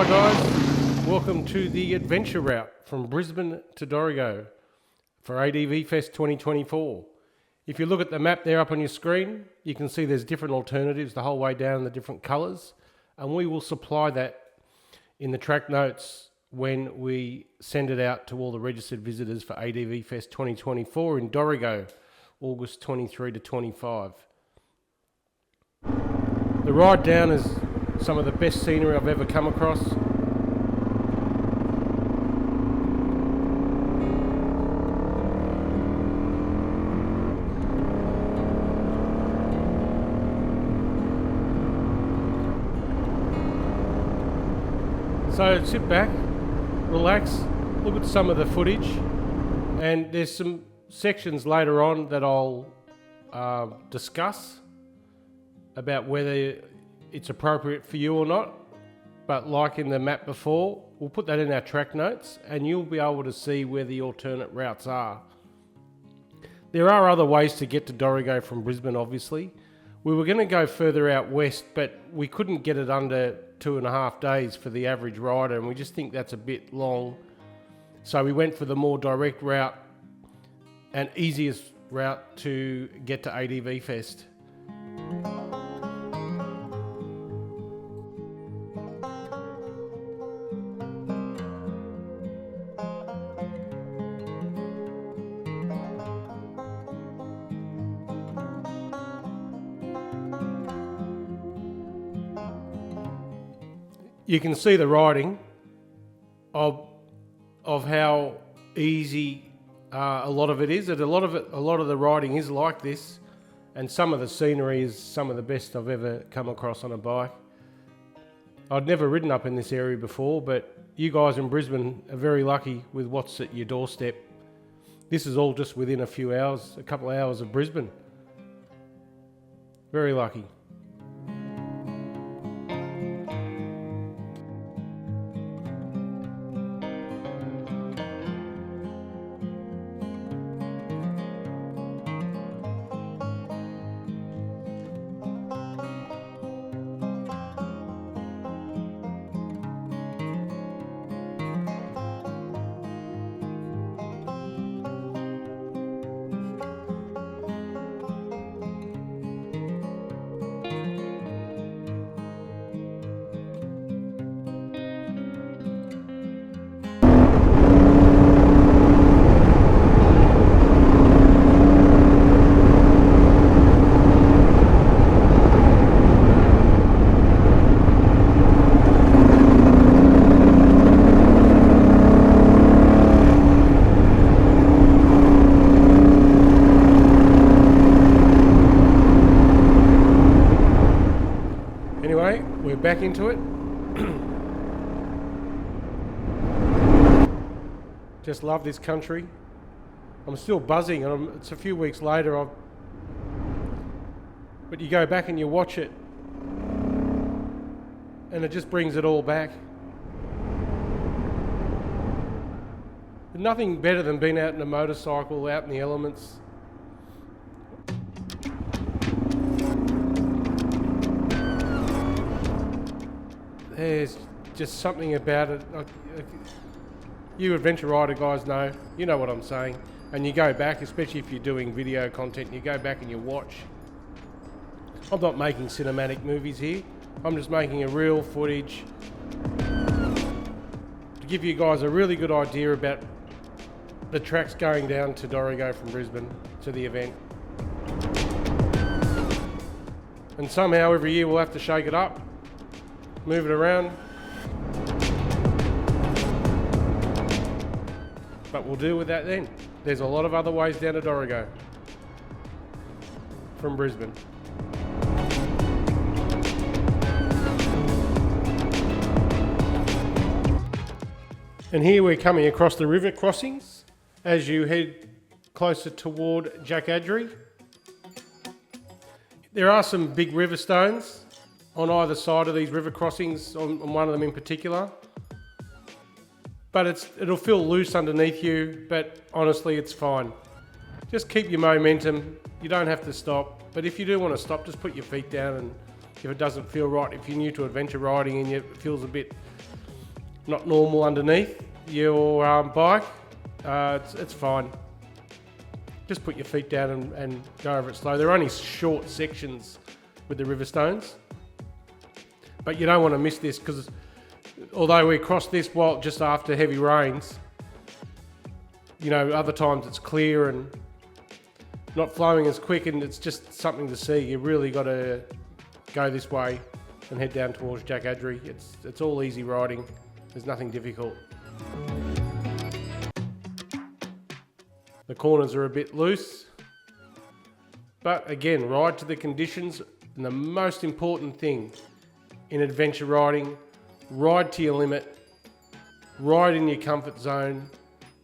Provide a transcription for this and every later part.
Hi guys, welcome to the adventure route from Brisbane to Dorrigo for ADV Fest 2024. If you look at the map there up on your screen, you can see there's different alternatives the whole way down, the different colours, and we will supply that in the track notes when we send it out to all the registered visitors for ADV Fest 2024 in Dorrigo, August 23 to 25. The ride down is some of the best scenery I've ever come across. So sit back, relax, look at some of the footage, and there's some sections later on that I'll discuss about whether it's appropriate for you or not. But like in the map before, we'll put that in our track notes and you'll be able to see where the alternate routes are. There are other ways to get to Dorrigo from Brisbane, obviously. We were going to go further out west, but we couldn't get it under 2.5 days for the average rider, and we just think that's a bit long. So we went for the more direct route and easiest route to get to ADV Fest. You can see the riding of how easy a lot of it is. A lot of the riding is like this, and some of the scenery is some of the best I've ever come across on a bike. I'd never ridden up in this area before, but you guys in Brisbane are very lucky with what's at your doorstep. This is all just within a few hours, a couple of hours of Brisbane. Very lucky. Anyway, we're back into it. Just love this country. I'm still buzzing, and it's a few weeks later. But you go back and you watch it, and it just brings it all back. There's nothing better than being out in a motorcycle, out in the elements. There's just something about it. You adventure rider guys know, you know what I'm saying. And you go back, especially if you're doing video content, you go back and you watch. I'm not making cinematic movies here. I'm just making a real footage to give you guys a really good idea about the tracks going down to Dorrigo from Brisbane to the event. And somehow every year we'll have to shake it up. Move it around, but we'll deal with that then. There's a lot of other ways down to Dorrigo from Brisbane. And here we're coming across the river crossings as you head closer toward Jack Adgery. There are some big river stones on either side of these river crossings, on one of them in particular. But it'll feel loose underneath you, but honestly it's fine. Just keep your momentum, you don't have to stop, but if you do want to stop, just put your feet down, and if it doesn't feel right, if you're new to adventure riding and it feels a bit not normal underneath your bike, it's fine. Just put your feet down and go over it slow. They're only short sections with the river stones, but you don't want to miss this, because although we crossed this just after heavy rains, other times it's clear and not flowing as quick, and it's just something to see. You really got to go this way and head down towards Jackadri. It's all easy riding. There's nothing difficult. The corners are a bit loose, but again, ride to the conditions. And the most important thing in adventure riding, ride to your limit, ride in your comfort zone.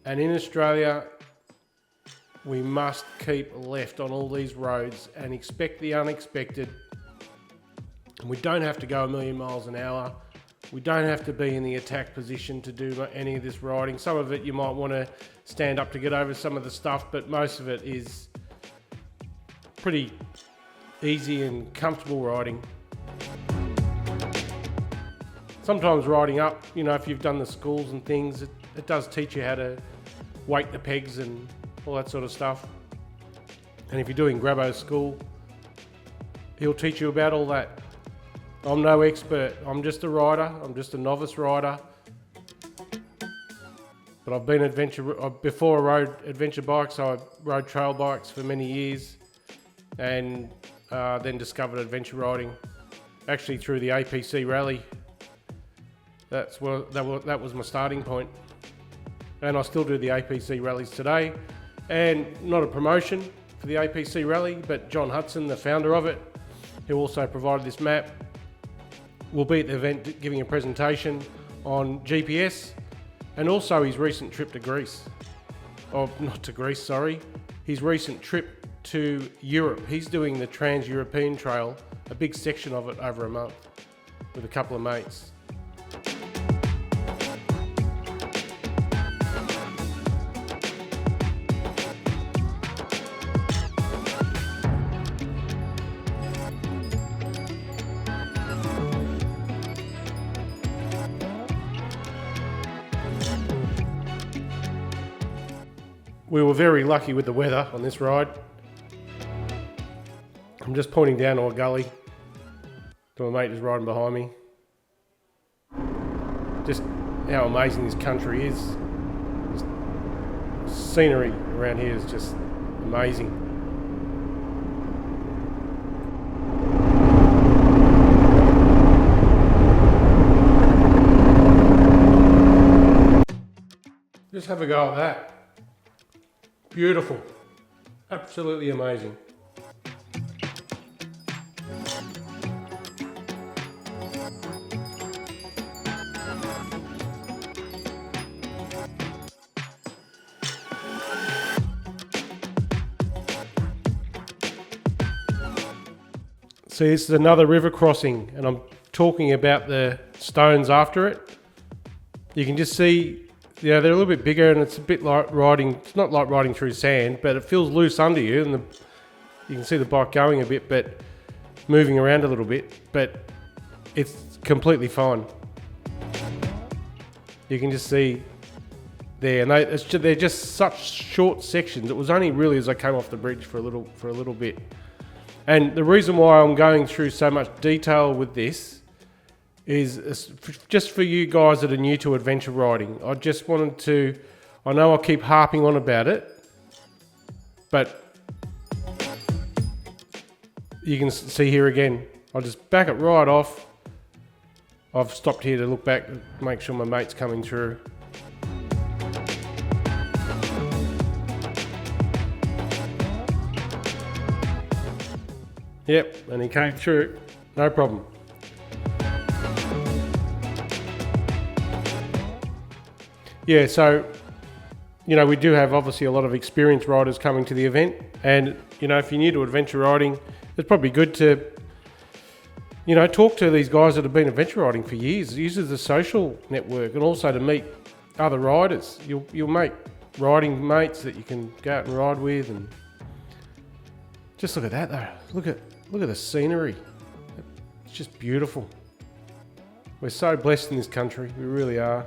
And in Australia, we must keep left on all these roads and expect the unexpected. And we don't have to go 1,000,000 miles an hour. We don't have to be in the attack position to do any of this riding. Some of it you might want to stand up to get over some of the stuff, but most of it is pretty easy and comfortable riding. Sometimes riding up, if you've done the schools and things, it does teach you how to weight the pegs and all that sort of stuff. And if you're doing Grabbo's school, he'll teach you about all that. I'm no expert. I'm just a rider. I'm just a novice rider. But I've been before I rode adventure bikes. I rode trail bikes for many years, and then discovered adventure riding, actually through the APC rally. That was my starting point, and I still do the APC rallies today. And not a promotion for the APC rally, but John Hudson, the founder of it, who also provided this map, will be at the event giving a presentation on GPS and also his recent trip to Greece. Oh, not to Greece, sorry. His recent trip to Europe. He's doing the Trans-European Trail, a big section of it over a month with a couple of mates. We were very lucky with the weather on this ride. I'm just pointing down to a gully to my mate who's riding behind me. Just how amazing this country is. Just scenery around here is just amazing. Just have a go at that. Beautiful. Absolutely amazing. See, this is another river crossing, and I'm talking about the stones after it. You can just see, they're a little bit bigger, and it's a bit like riding, it's not like riding through sand, but it feels loose under you, and you can see the bike going a bit, but moving around a little bit, but it's completely fine. You can just see there, and they're just such short sections. It was only really as I came off the bridge for a little bit. And the reason why I'm going through so much detail with this is just for you guys that are new to adventure riding. I just wanted to, I know I keep harping on about it, but you can see here again, I'll just back it right off. I've stopped here to look back and make sure my mate's coming through. Yep, and he came through, no problem. Yeah, so, we do have obviously a lot of experienced riders coming to the event, and, if you're new to adventure riding, it's probably good to, talk to these guys that have been adventure riding for years. Use it as a social network, and also to meet other riders. You'll make riding mates that you can go out and ride with, and just look at that though. Look at the scenery. It's just beautiful. We're so blessed in this country, we really are.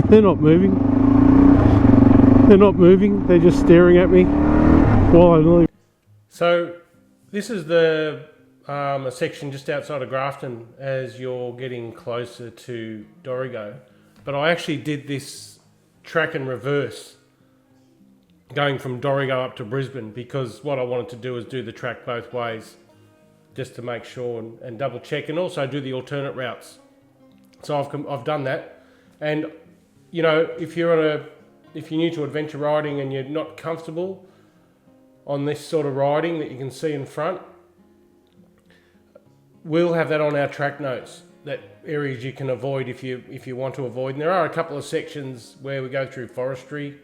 They're not moving. They're not moving. They're just staring at me while I'm leaving. So this is the a section just outside of Grafton as you're getting closer to Dorrigo. But I actually did this track in reverse, going from Dorrigo up to Brisbane, because what I wanted to do is do the track both ways, just to make sure and double check, and also do the alternate routes. So I've done that. And you know, if you're new to adventure riding and you're not comfortable on this sort of riding that you can see in front, we'll have that on our track notes, that areas you can avoid if you want to avoid. And there are a couple of sections where we go through forestry,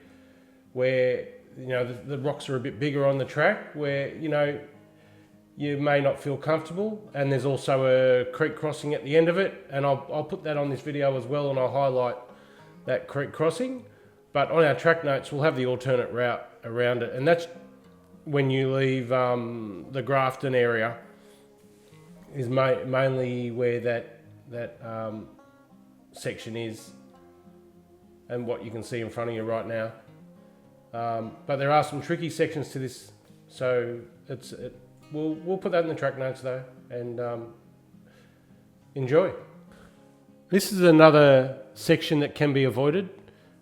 where you know the rocks are a bit bigger on the track, where you know you may not feel comfortable, and there's also a creek crossing at the end of it, and I'll put that on this video as well, and I'll highlight that creek crossing. But on our track notes we'll have the alternate route around it, and that's when you leave the Grafton area is mainly where that section is, and what you can see in front of you right now. But there are some tricky sections to this, so we'll put that in the track notes though, and enjoy. This is another section that can be avoided.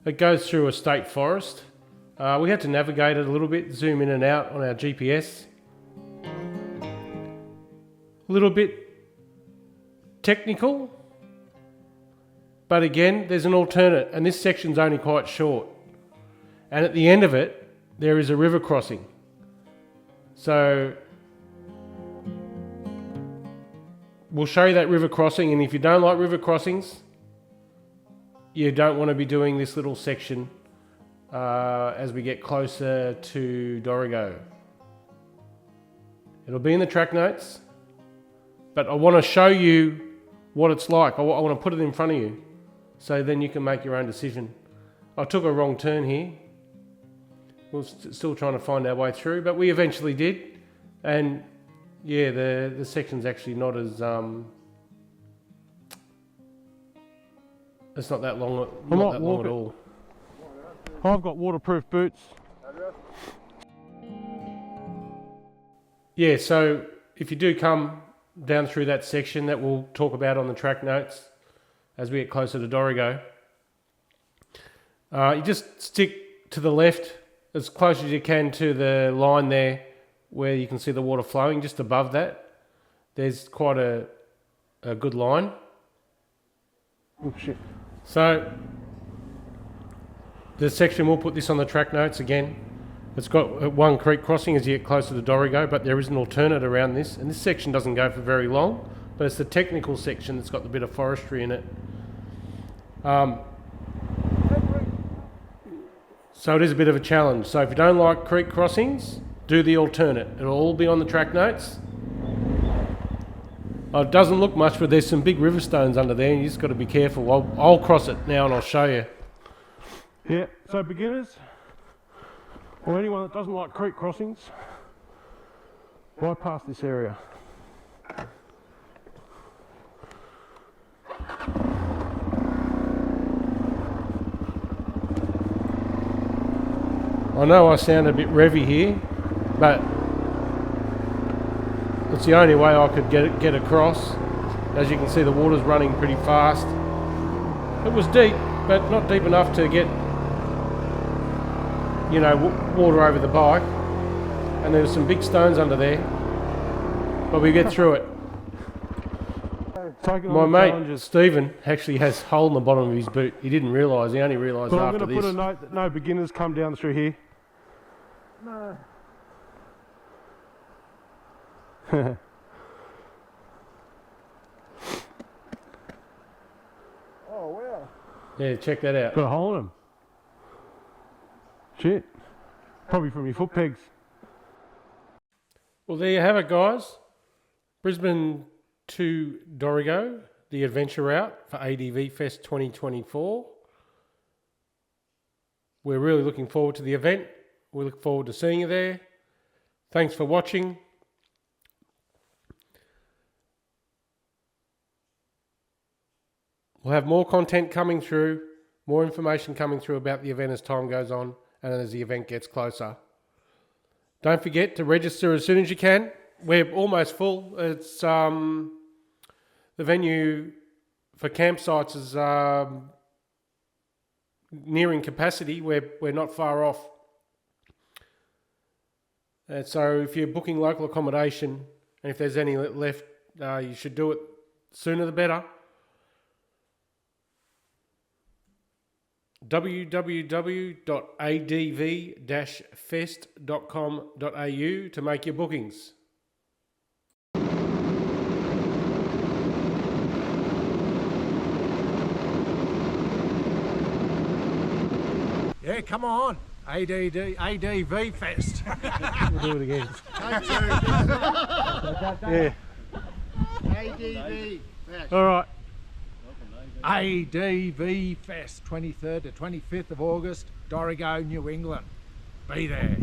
It goes through a state forest. We had to navigate it a little bit, zoom in and out on our GPS. A little bit technical, but again, there's an alternate, and this section's only quite short. And at the end of it, there is a river crossing. So we'll show you that river crossing, and if you don't like river crossings, you don't want to be doing this little section as we get closer to Dorrigo. It'll be in the track notes, but I want to show you what it's like. I want to put it in front of you, so then you can make your own decision. I took a wrong turn here. We're still trying to find our way through, but we eventually did, and yeah, the section's actually not as it's not that long. Not that long at all. I've got waterproof boots. Yeah, so if you do come down through that section that we'll talk about on the track notes as we get closer to Dorrigo, you just stick to the left as close as you can to the line there where you can see the water flowing. Just above that, there's quite a good line. Oh shit. So the section, we'll put this on the track notes again. It's got one creek crossing as you get closer to Dorrigo, but there is an alternate around this, and this section doesn't go for very long, but it's the technical section that's got the bit of forestry in it. So it is a bit of a challenge. So if you don't like creek crossings, do the alternate. It'll all be on the track notes. It doesn't look much, but there's some big river stones under there, and you just got to be careful. I'll cross it now and I'll show you. Yeah, so beginners, or anyone that doesn't like creek crossings, bypass this area. I know I sound a bit revvy here, but it's the only way I could get across. As you can see, the water's running pretty fast. It was deep, but not deep enough to get, you know, water over the bike. And there were some big stones under there, but we get through it. My mate Stephen actually has a hole in the bottom of his boot. He didn't realise. He only realised after this. I'm going to put a note that no beginners come down through here. No. Oh wow. Yeah, check that out. Got a hole in him. it. Probably from your foot pegs. Well, there you have it, guys. Brisbane to Dorrigo, the adventure route for ADV Fest 2024. We're really looking forward to the event. We look forward to seeing you there. Thanks for watching. We'll have more content coming through, more information coming through about the event as time goes on and as the event gets closer. Don't forget to register as soon as you can. We're almost full. It's the venue for campsites is nearing capacity. We're not far off. And so if you're booking local accommodation, and if there's any left, you should do it sooner the better. www.adv-fest.com.au to make your bookings. Yeah, come on. ADV Fest. We'll do it again. Yeah. ADV. All right. ADV Fest, 23rd to 25th of August, Dorrigo, New England. Be there.